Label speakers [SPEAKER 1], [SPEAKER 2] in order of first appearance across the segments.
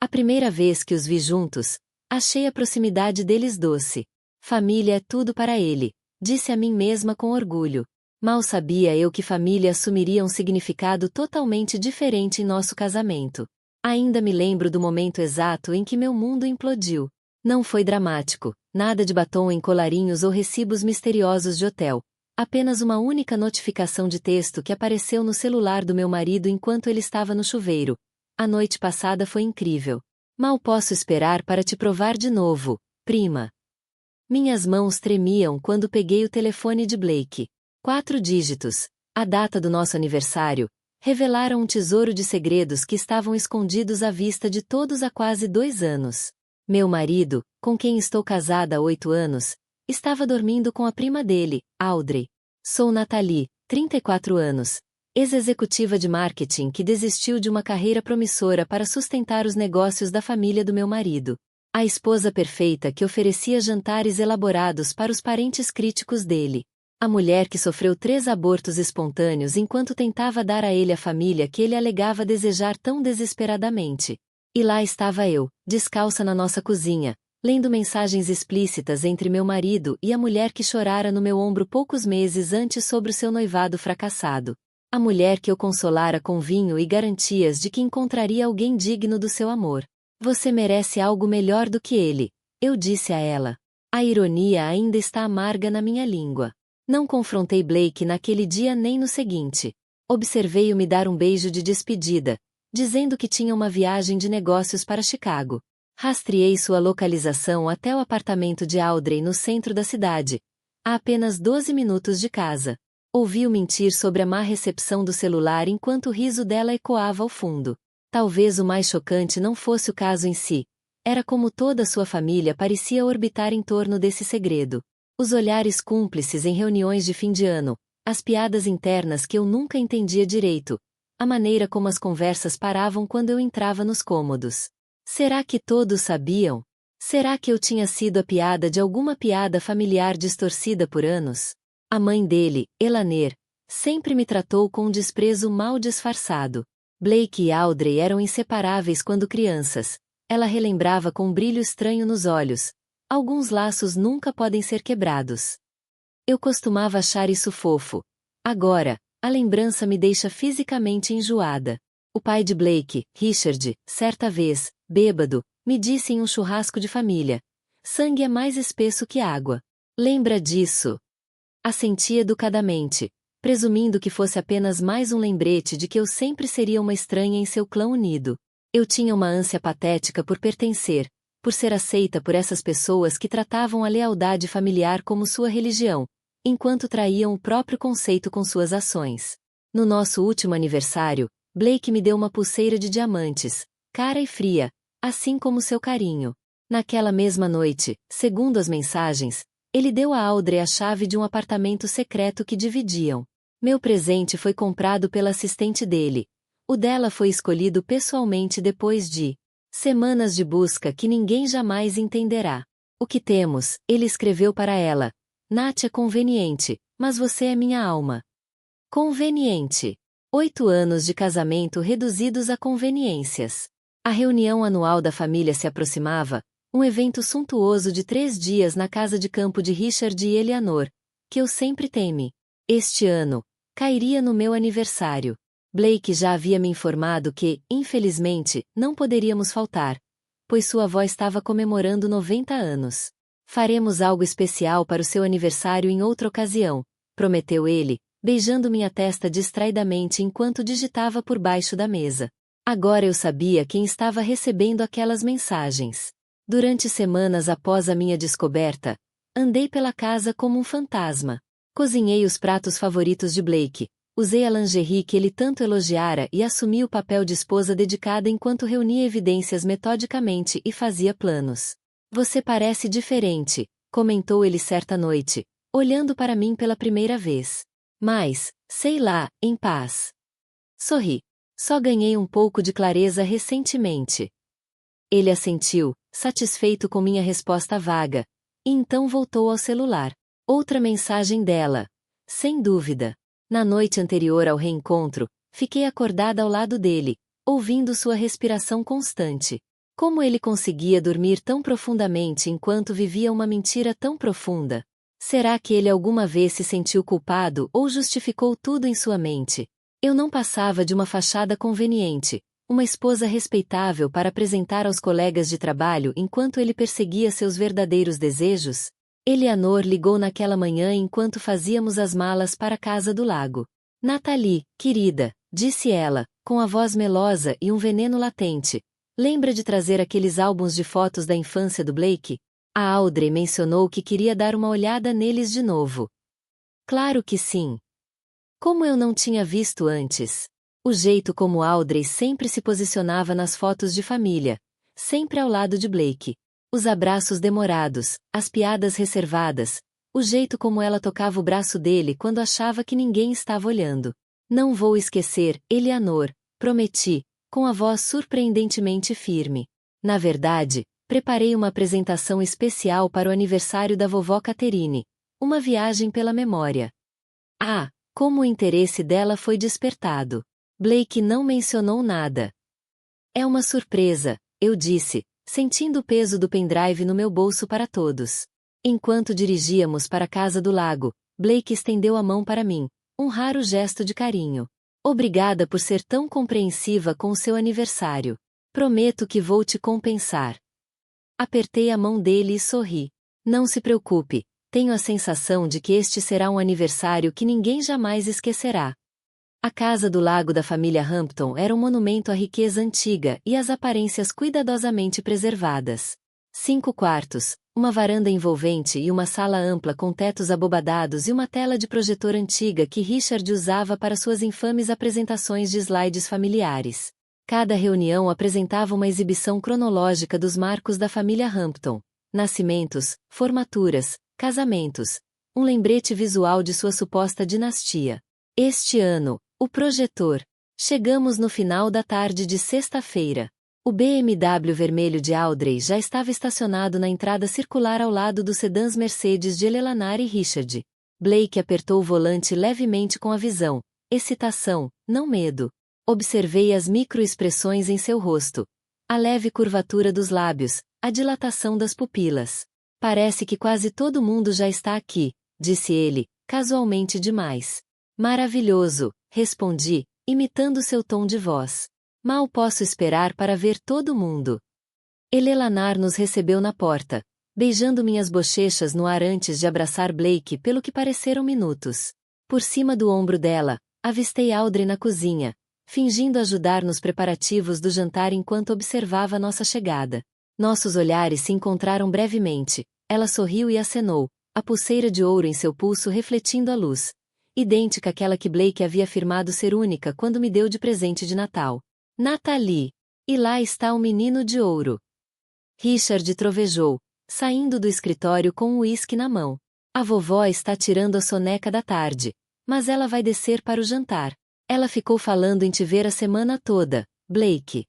[SPEAKER 1] A primeira vez que os vi juntos, achei a proximidade deles doce. Família é tudo para ele, disse a mim mesma com orgulho. Mal sabia eu que família assumiria um significado totalmente diferente em nosso casamento. Ainda me lembro do momento exato em que meu mundo implodiu. Não foi dramático, nada de batom em colarinhos ou recibos misteriosos de hotel. Apenas uma única notificação de texto que apareceu no celular do meu marido enquanto ele estava no chuveiro. A noite passada foi incrível. Mal posso esperar para te provar de novo, prima. Minhas mãos tremiam quando peguei o telefone de Blake. 4 dígitos, a data do nosso aniversário, revelaram um tesouro de segredos que estavam escondidos à vista de todos há quase 2 anos. Meu marido, com quem estou casada há 8 anos, estava dormindo com a prima dele, Audrey. Sou Nathalie, 34 anos, ex-executiva de marketing que desistiu de uma carreira promissora para sustentar os negócios da família do meu marido. A esposa perfeita que oferecia jantares elaborados para os parentes críticos dele. A mulher que sofreu 3 abortos espontâneos enquanto tentava dar a ele a família que ele alegava desejar tão desesperadamente. E lá estava eu, descalça na nossa cozinha, lendo mensagens explícitas entre meu marido e a mulher que chorara no meu ombro poucos meses antes sobre o seu noivado fracassado. A mulher que eu consolara com vinho e garantias de que encontraria alguém digno do seu amor. Você merece algo melhor do que ele, eu disse a ela. A ironia ainda está amarga na minha língua. Não confrontei Blake naquele dia nem no seguinte. Observei-o me dar um beijo de despedida, dizendo que tinha uma viagem de negócios para Chicago. Rastreei sua localização até o apartamento de Audrey no centro da cidade, a apenas 12 minutos de casa. Ouvi-o mentir sobre a má recepção do celular enquanto o riso dela ecoava ao fundo. Talvez o mais chocante não fosse o caso em si. Era como toda a sua família parecia orbitar em torno desse segredo. Os olhares cúmplices em reuniões de fim de ano, as piadas internas que eu nunca entendia direito, a maneira como as conversas paravam quando eu entrava nos cômodos. Será que todos sabiam? Será que eu tinha sido a piada de alguma piada familiar distorcida por anos? A mãe dele, Elaner, sempre me tratou com um desprezo mal disfarçado. Blake e Audrey eram inseparáveis quando crianças. Ela relembrava com um brilho estranho nos olhos. Alguns laços nunca podem ser quebrados. Eu costumava achar isso fofo. Agora, a lembrança me deixa fisicamente enjoada. O pai de Blake, Richard, certa vez, bêbado, me disse em um churrasco de família: sangue é mais espesso que água. Lembra disso? Assenti educadamente, presumindo que fosse apenas mais um lembrete de que eu sempre seria uma estranha em seu clã unido. Eu tinha uma ânsia patética por pertencer, por ser aceita por essas pessoas que tratavam a lealdade familiar como sua religião, enquanto traíam o próprio conceito com suas ações. No nosso último aniversário, Blake me deu uma pulseira de diamantes, cara e fria, assim como seu carinho. Naquela mesma noite, segundo as mensagens, ele deu a Audrey a chave de um apartamento secreto que dividiam. Meu presente foi comprado pela assistente dele. O dela foi escolhido pessoalmente depois de semanas de busca que ninguém jamais entenderá. O que temos, ele escreveu para ela. Nath é conveniente, mas você é minha alma. Conveniente. 8 anos de casamento reduzidos a conveniências. A reunião anual da família se aproximava, um evento suntuoso de 3 dias na casa de campo de Richard e Eleanor, que eu sempre temi. Este ano, cairia no meu aniversário. Blake já havia me informado que, infelizmente, não poderíamos faltar, pois sua avó estava comemorando 90 anos. Faremos algo especial para o seu aniversário em outra ocasião, prometeu ele, beijando minha testa distraidamente enquanto digitava por baixo da mesa. Agora eu sabia quem estava recebendo aquelas mensagens. Durante semanas após a minha descoberta, andei pela casa como um fantasma. Cozinhei os pratos favoritos de Blake, usei a lingerie que ele tanto elogiara e assumi o papel de esposa dedicada enquanto reunia evidências metodicamente e fazia planos. Você parece diferente, comentou ele certa noite, olhando para mim pela primeira vez. Mas, sei lá, em paz. Sorri. Só ganhei um pouco de clareza recentemente. Ele assentiu, satisfeito com minha resposta vaga, e então voltou ao celular. Outra mensagem dela. Sem dúvida. Na noite anterior ao reencontro, fiquei acordada ao lado dele, ouvindo sua respiração constante. Como ele conseguia dormir tão profundamente enquanto vivia uma mentira tão profunda? Será que ele alguma vez se sentiu culpado ou justificou tudo em sua mente? Eu não passava de uma fachada conveniente, uma esposa respeitável para apresentar aos colegas de trabalho enquanto ele perseguia seus verdadeiros desejos? Eleanor ligou naquela manhã enquanto fazíamos as malas para a casa do lago. Nathalie, querida, disse ela, com a voz melosa e um veneno latente. Lembra de trazer aqueles álbuns de fotos da infância do Blake? A Audrey mencionou que queria dar uma olhada neles de novo. Claro que sim. Como eu não tinha visto antes. O jeito como Audrey sempre se posicionava nas fotos de família, sempre ao lado de Blake. Os abraços demorados, as piadas reservadas, o jeito como ela tocava o braço dele quando achava que ninguém estava olhando. Não vou esquecer, Eleanor, prometi, com a voz surpreendentemente firme. Na verdade, preparei uma apresentação especial para o aniversário da vovó Catherine, uma viagem pela memória. Ah, como o interesse dela foi despertado. Blake não mencionou nada. É uma surpresa, eu disse, sentindo o peso do pendrive no meu bolso para todos. Enquanto dirigíamos para a casa do lago, Blake estendeu a mão para mim, um raro gesto de carinho. Obrigada por ser tão compreensiva com o seu aniversário. Prometo que vou te compensar. Apertei a mão dele e sorri. Não se preocupe, tenho a sensação de que este será um aniversário que ninguém jamais esquecerá. A casa do lago da família Hampton era um monumento à riqueza antiga e às aparências cuidadosamente preservadas. 5 quartos, uma varanda envolvente e uma sala ampla com tetos abobadados e uma tela de projetor antiga que Richard usava para suas infames apresentações de slides familiares. Cada reunião apresentava uma exibição cronológica dos marcos da família Hampton. Nascimentos, formaturas, casamentos. Um lembrete visual de sua suposta dinastia. Este ano, o projetor. Chegamos no final da tarde de sexta-feira. O BMW vermelho de Audrey já estava estacionado na entrada circular ao lado dos sedãs Mercedes de Eleanor e Richard. Blake apertou o volante levemente com a visão. Excitação, não medo. Observei as microexpressões em seu rosto. A leve curvatura dos lábios, a dilatação das pupilas. Parece que quase todo mundo já está aqui, disse ele, casualmente demais. Maravilhoso, respondi, imitando seu tom de voz. Mal posso esperar para ver todo mundo. Eleanor nos recebeu na porta, beijando minhas bochechas no ar antes de abraçar Blake pelo que pareceram minutos. Por cima do ombro dela, avistei Audrey na cozinha, fingindo ajudar nos preparativos do jantar enquanto observava nossa chegada. Nossos olhares se encontraram brevemente, ela sorriu e acenou, a pulseira de ouro em seu pulso refletindo a luz. Idêntica àquela que Blake havia afirmado ser única quando me deu de presente de Natal. Nathalie! E lá está o menino de ouro. Richard trovejou, saindo do escritório com um uísque na mão. A vovó está tirando a soneca da tarde, mas ela vai descer para o jantar. Ela ficou falando em te ver a semana toda, Blake.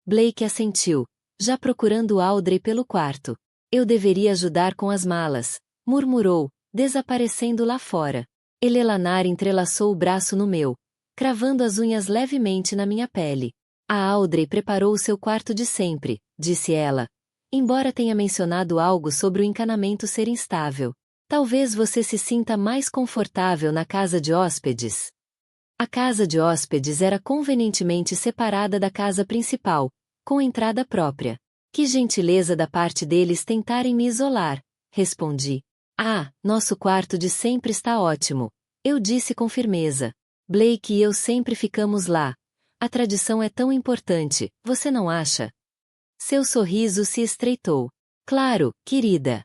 [SPEAKER 1] Blake assentiu, já procurando Audrey pelo quarto. Eu deveria ajudar com as malas, murmurou, desaparecendo lá fora. Eleanor entrelaçou o braço no meu, cravando as unhas levemente na minha pele. A Audrey preparou o seu quarto de sempre, disse ela. Embora tenha mencionado algo sobre o encanamento ser instável. Talvez você se sinta mais confortável na casa de hóspedes. A casa de hóspedes era convenientemente separada da casa principal, com entrada própria. Que gentileza da parte deles tentarem me isolar, respondi. Ah, nosso quarto de sempre está ótimo, eu disse com firmeza. Blake e eu sempre ficamos lá. A tradição é tão importante, você não acha? Seu sorriso se estreitou. Claro, querida.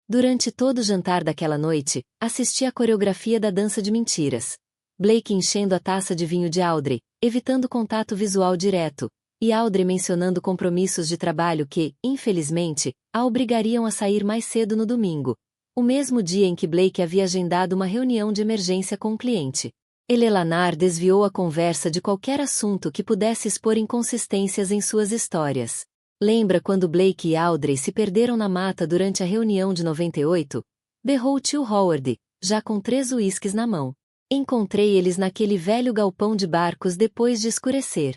[SPEAKER 1] Durante todo o jantar daquela noite, assisti à coreografia da dança de mentiras. Blake enchendo a taça de vinho de Audrey, evitando contato visual direto, e Audrey mencionando compromissos de trabalho que, infelizmente, a obrigariam a sair mais cedo no domingo, o mesmo dia em que Blake havia agendado uma reunião de emergência com um cliente. Eleanor desviou a conversa de qualquer assunto que pudesse expor inconsistências em suas histórias. Lembra quando Blake e Audrey se perderam na mata durante a reunião de 98? Berrou o tio Howard, já com 3 uísques na mão. Encontrei eles naquele velho galpão de barcos depois de escurecer.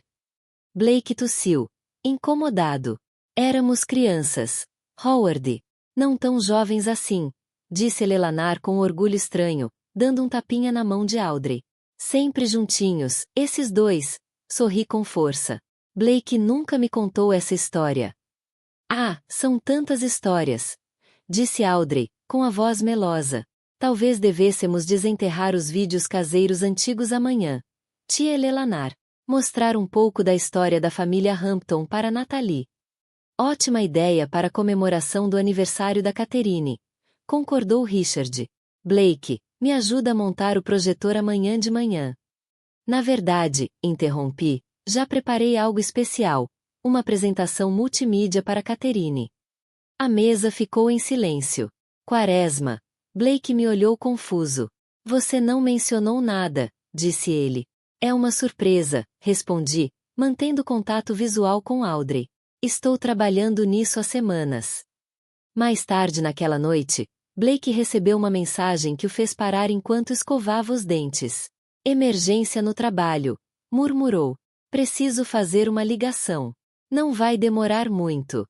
[SPEAKER 1] Blake tossiu, incomodado. Éramos crianças. Howard. Não tão jovens assim, disse Eleanor com um orgulho estranho, dando um tapinha na mão de Audrey. Sempre juntinhos, esses dois. Sorri com força. Blake nunca me contou essa história. Ah, são tantas histórias, disse Audrey, com a voz melosa. Talvez devêssemos desenterrar os vídeos caseiros antigos amanhã. Tia Eleanor. Mostrar um pouco da história da família Hampton para Natalie. Ótima ideia para a comemoração do aniversário da Catherine, concordou Richard. Blake, me ajuda a montar o projetor amanhã de manhã. Na verdade, interrompi, já preparei algo especial, uma apresentação multimídia para Catherine. A mesa ficou em silêncio. Quaresma. Blake me olhou confuso. Você não mencionou nada, disse ele. É uma surpresa, respondi, mantendo contato visual com Audrey. Estou trabalhando nisso há semanas. Mais tarde naquela noite, Blake recebeu uma mensagem que o fez parar enquanto escovava os dentes. Emergência no trabalho, murmurou. Preciso fazer uma ligação. Não vai demorar muito.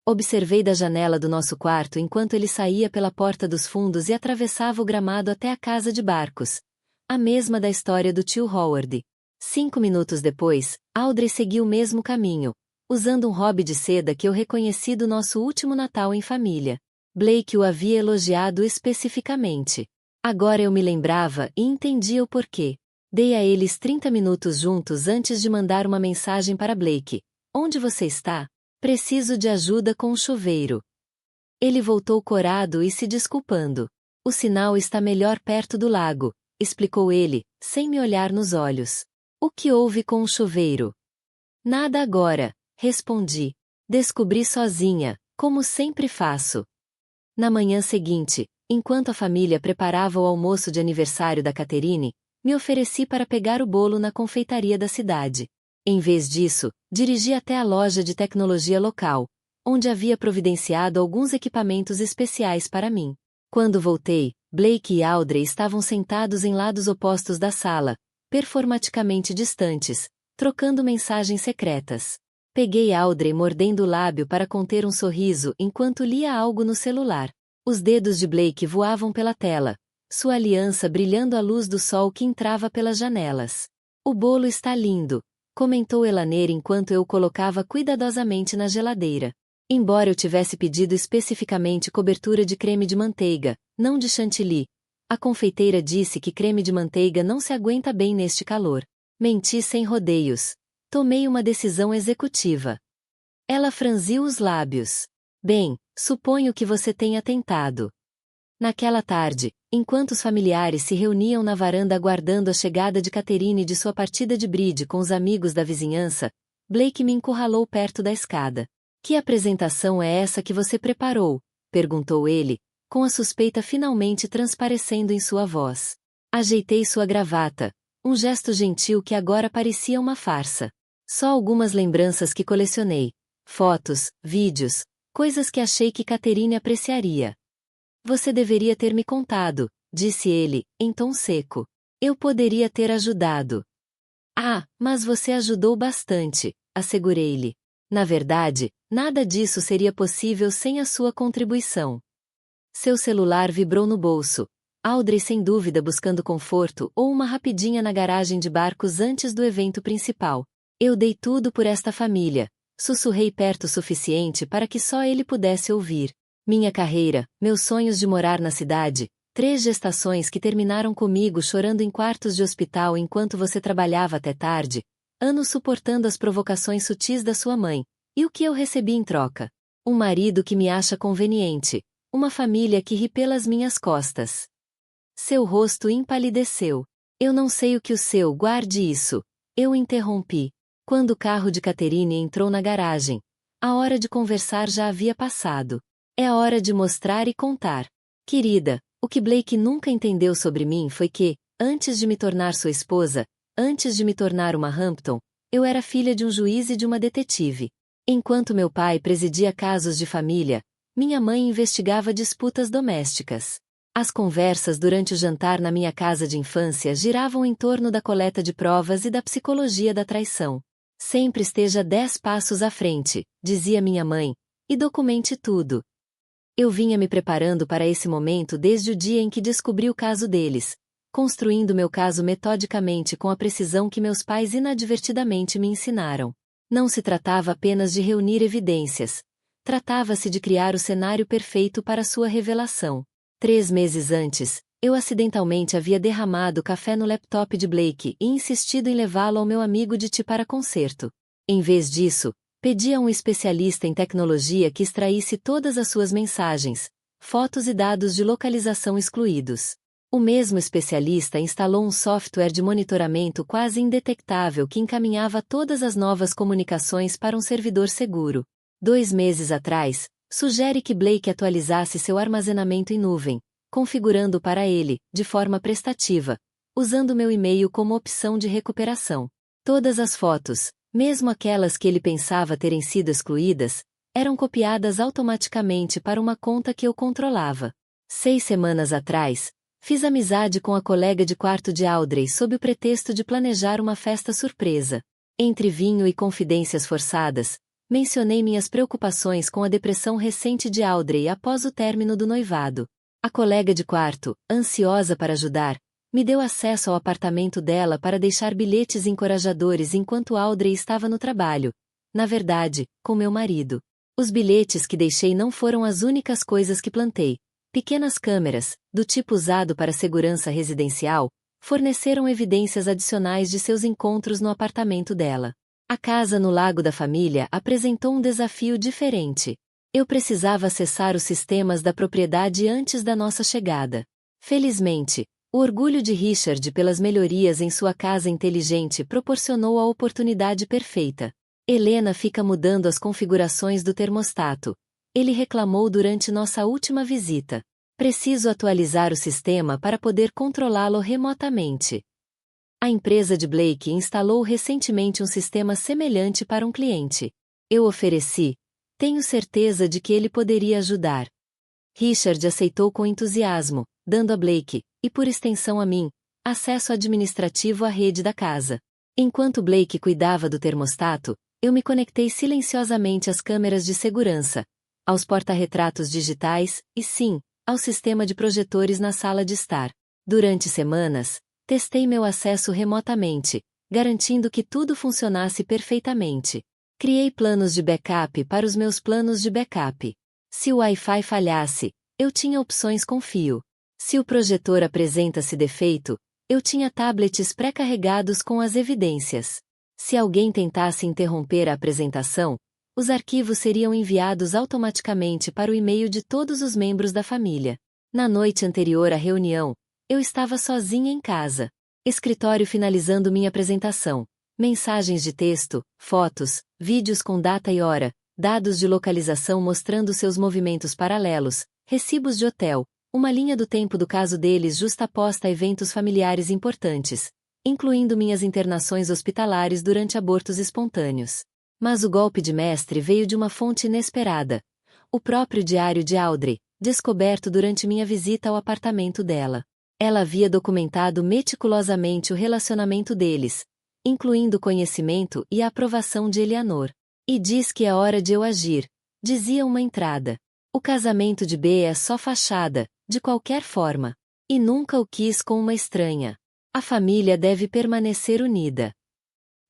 [SPEAKER 1] Observei da janela do nosso quarto enquanto ele saía pela porta dos fundos e atravessava o gramado até a casa de barcos. A mesma da história do tio Howard. 5 minutos depois, Audrey seguiu o mesmo caminho, usando um hobby de seda que eu reconheci do nosso último Natal em família. Blake o havia elogiado especificamente. Agora eu me lembrava e entendia o porquê. Dei a eles 30 minutos juntos antes de mandar uma mensagem para Blake. Onde você está? Preciso de ajuda com o chuveiro. Ele voltou corado e se desculpando. O sinal está melhor perto do lago, explicou ele, sem me olhar nos olhos. O que houve com o chuveiro? Nada agora, respondi. Descobri sozinha, como sempre faço. Na manhã seguinte, enquanto a família preparava o almoço de aniversário da Catherine, me ofereci para pegar o bolo na confeitaria da cidade. Em vez disso, dirigi até a loja de tecnologia local, onde havia providenciado alguns equipamentos especiais para mim. Quando voltei, Blake e Audrey estavam sentados em lados opostos da sala, performaticamente distantes, trocando mensagens secretas. Peguei Audrey mordendo o lábio para conter um sorriso enquanto lia algo no celular. Os dedos de Blake voavam pela tela, sua aliança brilhando à luz do sol que entrava pelas janelas. O bolo está lindo, comentou Eleanor enquanto eu o colocava cuidadosamente na geladeira. Embora eu tivesse pedido especificamente cobertura de creme de manteiga, não de chantilly, a confeiteira disse que creme de manteiga não se aguenta bem neste calor. Menti sem rodeios. Tomei uma decisão executiva. Ela franziu os lábios. Bem, suponho que você tenha tentado. Naquela tarde, enquanto os familiares se reuniam na varanda aguardando a chegada de Catherine de sua partida de bridge com os amigos da vizinhança, Blake me encurralou perto da escada. Que apresentação é essa que você preparou? Perguntou ele, com a suspeita finalmente transparecendo em sua voz. Ajeitei sua gravata, um gesto gentil que agora parecia uma farsa. Só algumas lembranças que colecionei. Fotos, vídeos, coisas que achei que Catherine apreciaria. Você deveria ter me contado, disse ele, em tom seco. Eu poderia ter ajudado. Ah, mas você ajudou bastante, assegurei-lhe. Na verdade, nada disso seria possível sem a sua contribuição. Seu celular vibrou no bolso. Audrey sem dúvida buscando conforto ou uma rapidinha na garagem de barcos antes do evento principal. Eu dei tudo por esta família. Sussurrei perto o suficiente para que só ele pudesse ouvir. Minha carreira, meus sonhos de morar na cidade, 3 gestações que terminaram comigo chorando em quartos de hospital enquanto você trabalhava até tarde, anos suportando as provocações sutis da sua mãe, e o que eu recebi em troca? Um marido que me acha conveniente, uma família que ri pelas minhas costas. Seu rosto empalideceu. Eu não sei o que o seu, guarde isso. Eu interrompi. Quando o carro de Catherine entrou na garagem, a hora de conversar já havia passado. É a hora de mostrar e contar. Querida, o que Blake nunca entendeu sobre mim foi que, antes de me tornar sua esposa, antes de me tornar uma Hampton, eu era filha de um juiz e de uma detetive. Enquanto meu pai presidia casos de família, minha mãe investigava disputas domésticas. As conversas durante o jantar na minha casa de infância giravam em torno da coleta de provas e da psicologia da traição. Sempre esteja 10 passos à frente, dizia minha mãe, e documente tudo. Eu vinha me preparando para esse momento desde o dia em que descobri o caso deles, construindo meu caso metodicamente com a precisão que meus pais inadvertidamente me ensinaram. Não se tratava apenas de reunir evidências. Tratava-se de criar o cenário perfeito para sua revelação. 3 meses antes, eu acidentalmente havia derramado café no laptop de Blake e insistido em levá-lo ao meu amigo de TI para conserto. Em vez disso, pedi a um especialista em tecnologia que extraísse todas as suas mensagens, fotos e dados de localização excluídos. O mesmo especialista instalou um software de monitoramento quase indetectável que encaminhava todas as novas comunicações para um servidor seguro. 2 meses atrás, sugere que Blake atualizasse seu armazenamento em nuvem, configurando para ele, de forma prestativa, usando meu e-mail como opção de recuperação. Todas as fotos, mesmo aquelas que ele pensava terem sido excluídas, eram copiadas automaticamente para uma conta que eu controlava. 6 semanas atrás, fiz amizade com a colega de quarto de Audrey sob o pretexto de planejar uma festa surpresa. Entre vinho e confidências forçadas, mencionei minhas preocupações com a depressão recente de Audrey após o término do noivado. A colega de quarto, ansiosa para ajudar, me deu acesso ao apartamento dela para deixar bilhetes encorajadores enquanto Audrey estava no trabalho. Na verdade, com meu marido. Os bilhetes que deixei não foram as únicas coisas que plantei. Pequenas câmeras, do tipo usado para segurança residencial, forneceram evidências adicionais de seus encontros no apartamento dela. A casa no Lago da Família apresentou um desafio diferente. Eu precisava acessar os sistemas da propriedade antes da nossa chegada. Felizmente, o orgulho de Richard pelas melhorias em sua casa inteligente proporcionou a oportunidade perfeita. Helena fica mudando as configurações do termostato. Ele reclamou durante nossa última visita. Preciso atualizar o sistema para poder controlá-lo remotamente. A empresa de Blake instalou recentemente um sistema semelhante para um cliente. Eu ofereci. Tenho certeza de que ele poderia ajudar. Richard aceitou com entusiasmo, dando a Blake, e por extensão a mim, acesso administrativo à rede da casa. Enquanto Blake cuidava do termostato, eu me conectei silenciosamente às câmeras de segurança, aos porta-retratos digitais, e sim, ao sistema de projetores na sala de estar. Durante semanas, testei meu acesso remotamente, garantindo que tudo funcionasse perfeitamente. Criei planos de backup para os meus planos de backup. Se o Wi-Fi falhasse, eu tinha opções com fio. Se o projetor apresenta-se defeito, eu tinha tablets pré-carregados com as evidências. Se alguém tentasse interromper a apresentação, os arquivos seriam enviados automaticamente para o e-mail de todos os membros da família. Na noite anterior à reunião, eu estava sozinha em casa. Escritório finalizando minha apresentação. Mensagens de texto, fotos, vídeos com data e hora, dados de localização mostrando seus movimentos paralelos, recibos de hotel, uma linha do tempo do caso deles justaposta a eventos familiares importantes, incluindo minhas internações hospitalares durante abortos espontâneos. Mas o golpe de mestre veio de uma fonte inesperada. O próprio diário de Audrey, descoberto durante minha visita ao apartamento dela. Ela havia documentado meticulosamente o relacionamento deles, incluindo o conhecimento e a aprovação de Eleanor. E diz que é hora de eu agir, dizia uma entrada. O casamento de B é só fachada, de qualquer forma. E nunca o quis com uma estranha. A família deve permanecer unida.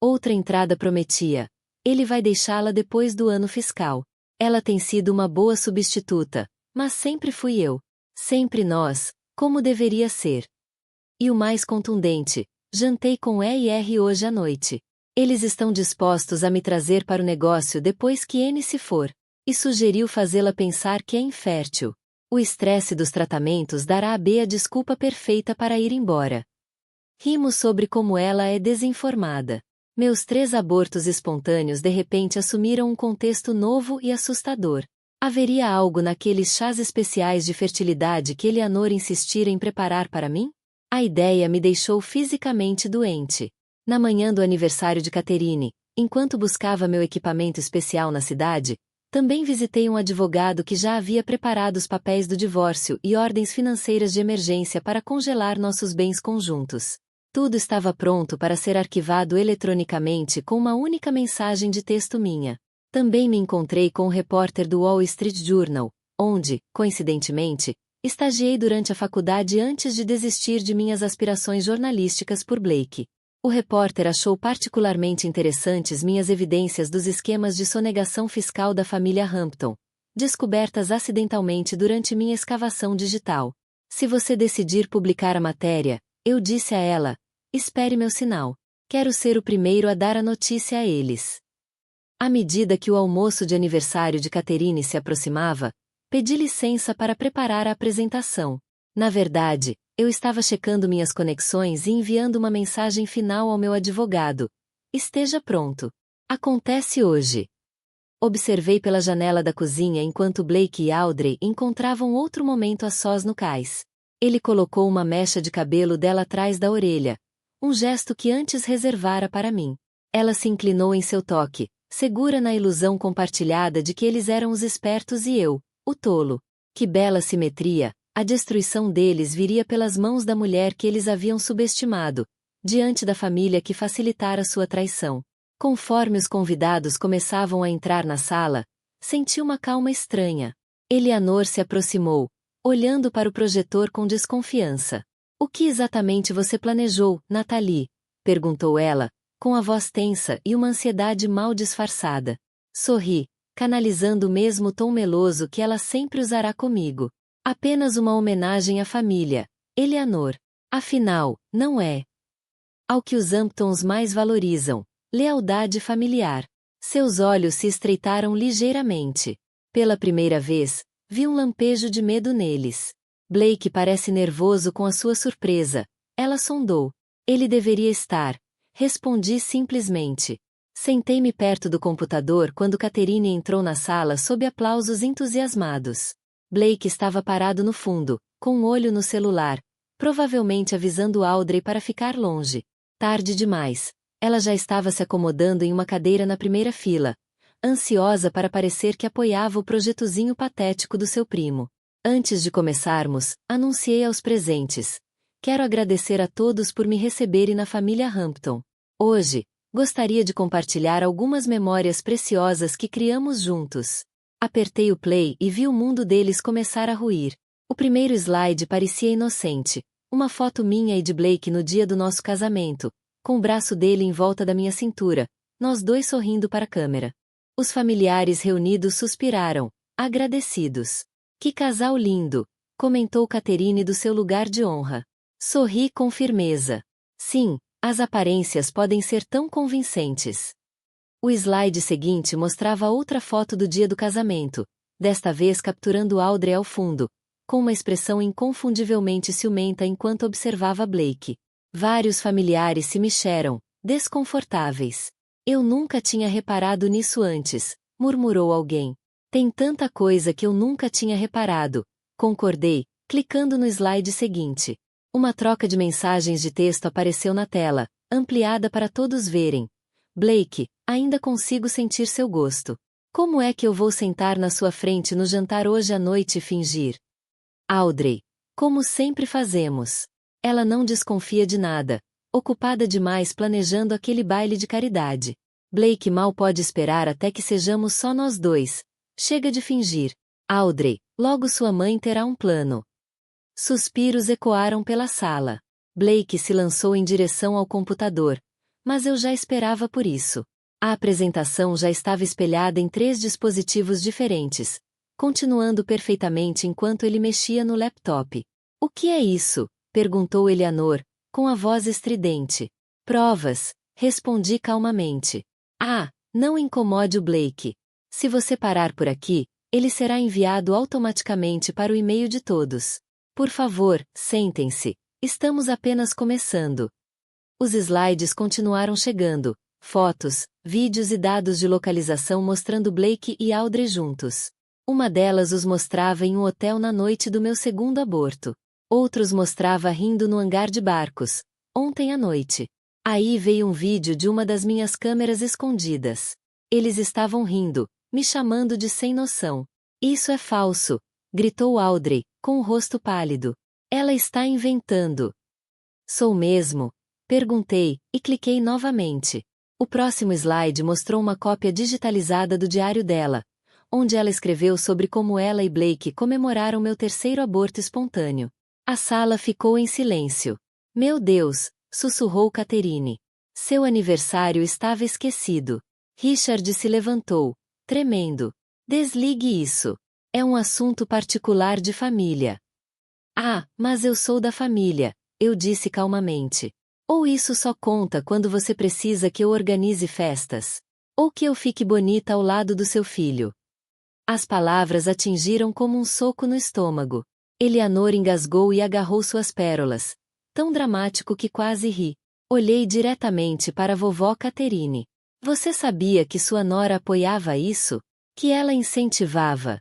[SPEAKER 1] Outra entrada prometia. Ele vai deixá-la depois do ano fiscal. Ela tem sido uma boa substituta, mas sempre fui eu. Sempre nós, como deveria ser. E o mais contundente, jantei com EIR hoje à noite. Eles estão dispostos a me trazer para o negócio depois que N se for. E sugeriu fazê-la pensar que é infértil. O estresse dos tratamentos dará a B a desculpa perfeita para ir embora. Rimos sobre como ela é desinformada. Meus 3 abortos espontâneos de repente assumiram um contexto novo e assustador. Haveria algo naqueles chás especiais de fertilidade que Eleanor insistira em preparar para mim? A ideia me deixou fisicamente doente. Na manhã do aniversário de Catherine, enquanto buscava meu equipamento especial na cidade, também visitei um advogado que já havia preparado os papéis do divórcio e ordens financeiras de emergência para congelar nossos bens conjuntos. Tudo estava pronto para ser arquivado eletronicamente com uma única mensagem de texto minha. Também me encontrei com o repórter do Wall Street Journal, onde, coincidentemente, estagiei durante a faculdade antes de desistir de minhas aspirações jornalísticas por Blake. O repórter achou particularmente interessantes minhas evidências dos esquemas de sonegação fiscal da família Hampton, descobertas acidentalmente durante minha escavação digital. Se você decidir publicar a matéria, eu disse a ela, espere meu sinal. Quero ser o primeiro a dar a notícia a eles. À medida que o almoço de aniversário de Catherine se aproximava, pedi licença para preparar a apresentação. Na verdade, eu estava checando minhas conexões e enviando uma mensagem final ao meu advogado. Esteja pronto. Acontece hoje. Observei pela janela da cozinha enquanto Blake e Audrey encontravam outro momento a sós no cais. Ele colocou uma mecha de cabelo dela atrás da orelha, um gesto que antes reservara para mim. Ela se inclinou em seu toque, segura na ilusão compartilhada de que eles eram os espertos e eu, o tolo. Que bela simetria, a destruição deles viria pelas mãos da mulher que eles haviam subestimado, diante da família que facilitara sua traição. Conforme os convidados começavam a entrar na sala, senti uma calma estranha. Eleanor se aproximou, olhando para o projetor com desconfiança. O que exatamente você planejou, Nathalie? Perguntou ela, com a voz tensa e uma ansiedade mal disfarçada. Sorri, canalizando o mesmo tom meloso que ela sempre usará comigo. Apenas uma homenagem à família, Eleanor. Afinal, não é? Ao que os Hamptons mais valorizam. Lealdade familiar. Seus olhos se estreitaram ligeiramente. Pela primeira vez, vi um lampejo de medo neles. Blake parece nervoso com a sua surpresa. Ela sondou. Ele deveria estar. Respondi simplesmente. Sentei-me perto do computador quando Catherine entrou na sala sob aplausos entusiasmados. Blake estava parado no fundo, com um olho no celular, provavelmente avisando Audrey para ficar longe. Tarde demais. Ela já estava se acomodando em uma cadeira na primeira fila, ansiosa para parecer que apoiava o projetozinho patético do seu primo. Antes de começarmos, anunciei aos presentes. Quero agradecer a todos por me receberem na família Hampton. Hoje, gostaria de compartilhar algumas memórias preciosas que criamos juntos. Apertei o play e vi o mundo deles começar a ruir. O primeiro slide parecia inocente, uma foto minha e de Blake no dia do nosso casamento, com o braço dele em volta da minha cintura, nós dois sorrindo para a câmera. Os familiares reunidos suspiraram, agradecidos. Que casal lindo, comentou Catherine do seu lugar de honra. Sorri com firmeza. Sim, as aparências podem ser tão convincentes. O slide seguinte mostrava outra foto do dia do casamento, desta vez capturando Audrey ao fundo, com uma expressão inconfundivelmente ciumenta enquanto observava Blake. Vários familiares se mexeram, desconfortáveis. Eu nunca tinha reparado nisso antes, murmurou alguém. Tem tanta coisa que eu nunca tinha reparado, concordei, clicando no slide seguinte. Uma troca de mensagens de texto apareceu na tela, ampliada para todos verem. Blake, ainda consigo sentir seu gosto. Como é que eu vou sentar na sua frente no jantar hoje à noite e fingir? Audrey, como sempre fazemos. Ela não desconfia de nada, ocupada demais planejando aquele baile de caridade. Blake mal pode esperar até que sejamos só nós dois. Chega de fingir. Audrey, logo sua mãe terá um plano. Suspiros ecoaram pela sala. Blake se lançou em direção ao computador, mas eu já esperava por isso. A apresentação já estava espelhada em 3 dispositivos diferentes, continuando perfeitamente enquanto ele mexia no laptop. O que é isso? Perguntou Eleanor, com a voz estridente. Provas, respondi calmamente. Ah, não incomode o Blake. Se você parar por aqui, ele será enviado automaticamente para o e-mail de todos. Por favor, sentem-se. Estamos apenas começando. Os slides continuaram chegando, fotos, vídeos e dados de localização mostrando Blake e Audrey juntos. Uma delas os mostrava em um hotel na noite do meu segundo aborto. Outros mostrava rindo no hangar de barcos, ontem à noite. Aí veio um vídeo de uma das minhas câmeras escondidas. Eles estavam rindo, me chamando de sem noção. Isso é falso, gritou Audrey, com o rosto pálido. Ela está inventando. Sou mesmo? Perguntei, e cliquei novamente. O próximo slide mostrou uma cópia digitalizada do diário dela, onde ela escreveu sobre como ela e Blake comemoraram meu terceiro aborto espontâneo. A sala ficou em silêncio. Meu Deus, sussurrou Catherine. Seu aniversário estava esquecido. Richard se levantou, tremendo. Desligue isso. É um assunto particular de família. Ah, mas eu sou da família, eu disse calmamente. Ou isso só conta quando você precisa que eu organize festas? Ou que eu fique bonita ao lado do seu filho? As palavras atingiram como um soco no estômago. Eleanor engasgou e agarrou suas pérolas. Tão dramático que quase ri. Olhei diretamente para a vovó Catherine. Você sabia que sua nora apoiava isso? Que ela incentivava?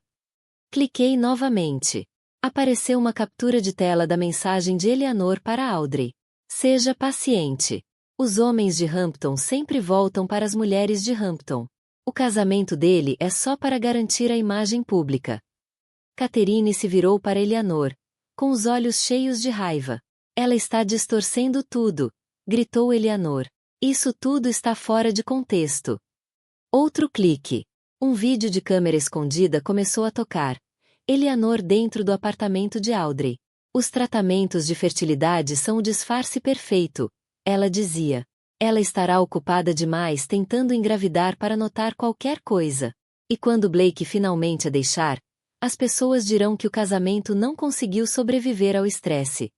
[SPEAKER 1] Cliquei novamente. Apareceu uma captura de tela da mensagem de Eleanor para Audrey. Seja paciente. Os homens de Hampton sempre voltam para as mulheres de Hampton. O casamento dele é só para garantir a imagem pública. Catherine se virou para Eleanor, com os olhos cheios de raiva. Ela está distorcendo tudo, gritou Eleanor. Isso tudo está fora de contexto. Outro clique. Um vídeo de câmera escondida começou a tocar. Eleanor dentro do apartamento de Audrey. Os tratamentos de fertilidade são o disfarce perfeito, ela dizia. Ela estará ocupada demais tentando engravidar para notar qualquer coisa. E quando Blake finalmente a deixar, as pessoas dirão que o casamento não conseguiu sobreviver ao estresse.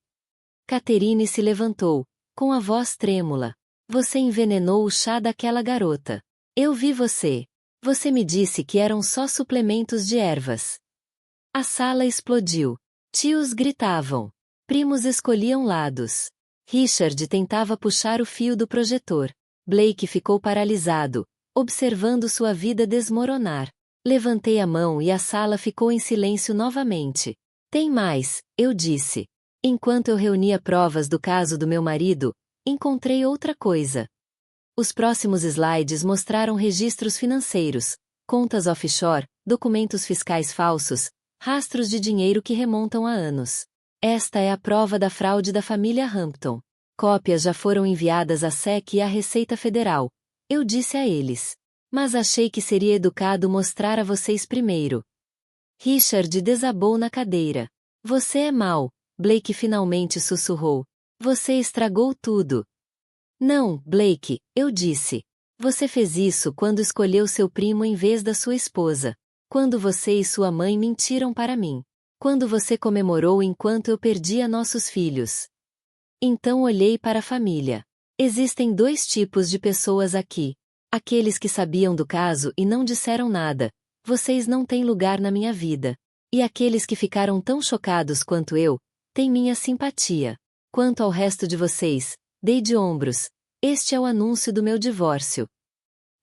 [SPEAKER 1] Catherine se levantou, com a voz trêmula. Você envenenou o chá daquela garota. Eu vi você. Você me disse que eram só suplementos de ervas. A sala explodiu. Tios gritavam. Primos escolhiam lados. Richard tentava puxar o fio do projetor. Blake ficou paralisado, observando sua vida desmoronar. Levantei a mão e a sala ficou em silêncio novamente. Tem mais, eu disse. Enquanto eu reunia provas do caso do meu marido, encontrei outra coisa. Os próximos slides mostraram registros financeiros, contas offshore, documentos fiscais falsos, rastros de dinheiro que remontam a anos. Esta é a prova da fraude da família Hampton. Cópias já foram enviadas à SEC e à Receita Federal. Eu disse a eles. Mas achei que seria educado mostrar a vocês primeiro. Richard desabou na cadeira. Você é mau, Blake finalmente sussurrou. Você estragou tudo. Não, Blake, eu disse. Você fez isso quando escolheu seu primo em vez da sua esposa. Quando você e sua mãe mentiram para mim. Quando você comemorou enquanto eu perdia nossos filhos. Então olhei para a família. Existem dois tipos de pessoas aqui. Aqueles que sabiam do caso e não disseram nada. Vocês não têm lugar na minha vida. E aqueles que ficaram tão chocados quanto eu, têm minha simpatia. Quanto ao resto de vocês, dei de ombros. Este é o anúncio do meu divórcio.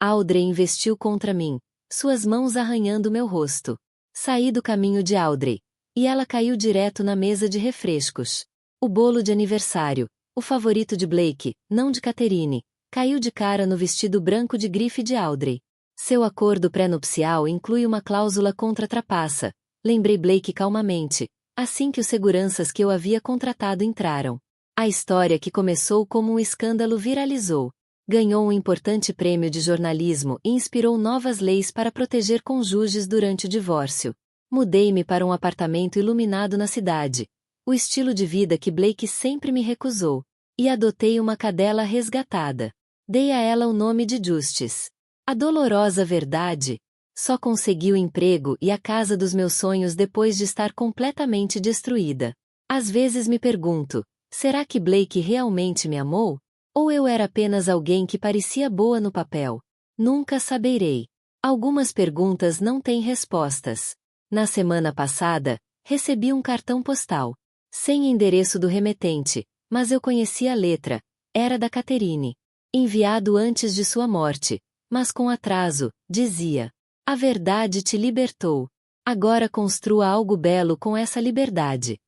[SPEAKER 1] Audrey investiu contra mim, suas mãos arranhando meu rosto. Saí do caminho de Audrey. E ela caiu direto na mesa de refrescos. O bolo de aniversário, o favorito de Blake, não de Catherine, caiu de cara no vestido branco de grife de Audrey. Seu acordo pré-nupcial inclui uma cláusula contra trapaça, lembrei Blake calmamente, assim que os seguranças que eu havia contratado entraram. A história que começou como um escândalo viralizou. Ganhou um importante prêmio de jornalismo e inspirou novas leis para proteger cônjuges durante o divórcio. Mudei-me para um apartamento iluminado na cidade, o estilo de vida que Blake sempre me recusou, e adotei uma cadela resgatada. Dei a ela o nome de Justice. A dolorosa verdade, só consegui o emprego e a casa dos meus sonhos depois de estar completamente destruída. Às vezes me pergunto, será que Blake realmente me amou? Ou eu era apenas alguém que parecia boa no papel? Nunca saberei. Algumas perguntas não têm respostas. Na semana passada, recebi um cartão postal. Sem endereço do remetente, mas eu conhecia a letra. Era da Catherine. Enviado antes de sua morte, mas com atraso, dizia. A verdade te libertou. Agora construa algo belo com essa liberdade.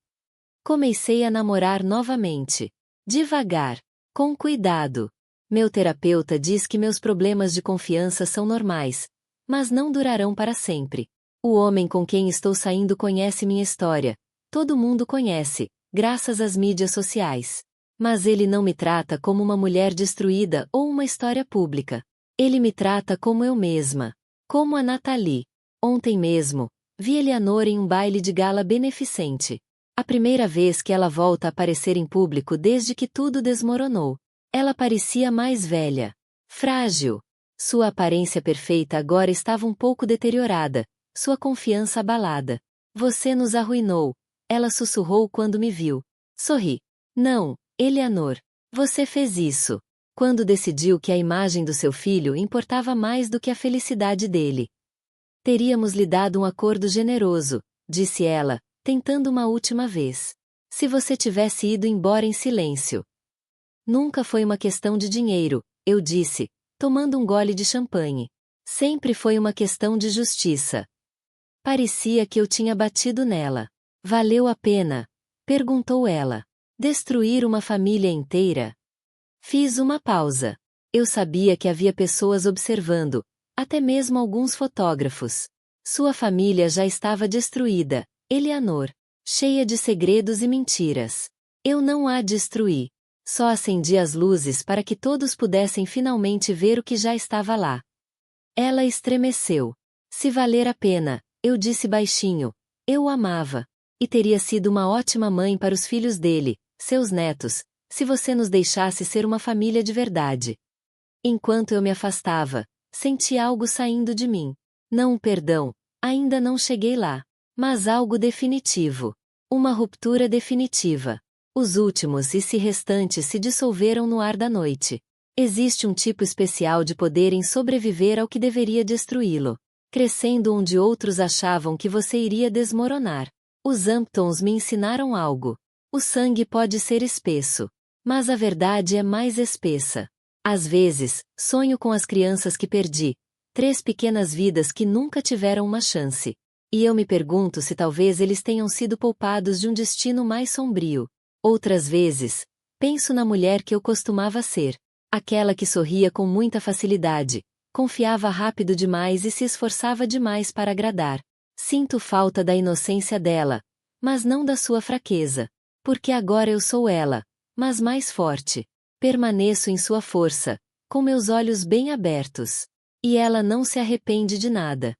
[SPEAKER 1] Comecei a namorar novamente. Devagar. Com cuidado. Meu terapeuta diz que meus problemas de confiança são normais, mas não durarão para sempre. O homem com quem estou saindo conhece minha história. Todo mundo conhece, graças às mídias sociais. Mas ele não me trata como uma mulher destruída ou uma história pública. Ele me trata como eu mesma. Como a Nathalie. Ontem mesmo, vi Eleanor em um baile de gala beneficente. A primeira vez que ela volta a aparecer em público desde que tudo desmoronou. Ela parecia mais velha. Frágil. Sua aparência perfeita agora estava um pouco deteriorada, sua confiança abalada. Você nos arruinou, ela sussurrou quando me viu. Sorri. Não, Eleanor. Você fez isso. Quando decidiu que a imagem do seu filho importava mais do que a felicidade dele. Teríamos lhe dado um acordo generoso, disse ela, tentando uma última vez. Se você tivesse ido embora em silêncio. Nunca foi uma questão de dinheiro, eu disse, tomando um gole de champanhe. Sempre foi uma questão de justiça. Parecia que eu tinha batido nela. Valeu a pena? Perguntou ela. Destruir uma família inteira? Fiz uma pausa. Eu sabia que havia pessoas observando, até mesmo alguns fotógrafos. Sua família já estava destruída, Eleanor. Cheia de segredos e mentiras. Eu não a destruí. Só acendi as luzes para que todos pudessem finalmente ver o que já estava lá. Ela estremeceu. Se valer a pena, eu disse baixinho. Eu o amava. E teria sido uma ótima mãe para os filhos dele, seus netos, se você nos deixasse ser uma família de verdade. Enquanto eu me afastava, senti algo saindo de mim. Não um perdão, ainda não cheguei lá. Mas algo definitivo. Uma ruptura definitiva. Os últimos e se restantes se dissolveram no ar da noite. Existe um tipo especial de poder em sobreviver ao que deveria destruí-lo. Crescendo onde outros achavam que você iria desmoronar. Os Hamptons me ensinaram algo. O sangue pode ser espesso. Mas a verdade é mais espessa. Às vezes, sonho com as crianças que perdi. 3 pequenas vidas que nunca tiveram uma chance. E eu me pergunto se talvez eles tenham sido poupados de um destino mais sombrio. Outras vezes, penso na mulher que eu costumava ser. Aquela que sorria com muita facilidade, confiava rápido demais e se esforçava demais para agradar. Sinto falta da inocência dela, mas não da sua fraqueza. Porque agora eu sou ela, mas mais forte. Permaneço em sua força, com meus olhos bem abertos. E ela não se arrepende de nada.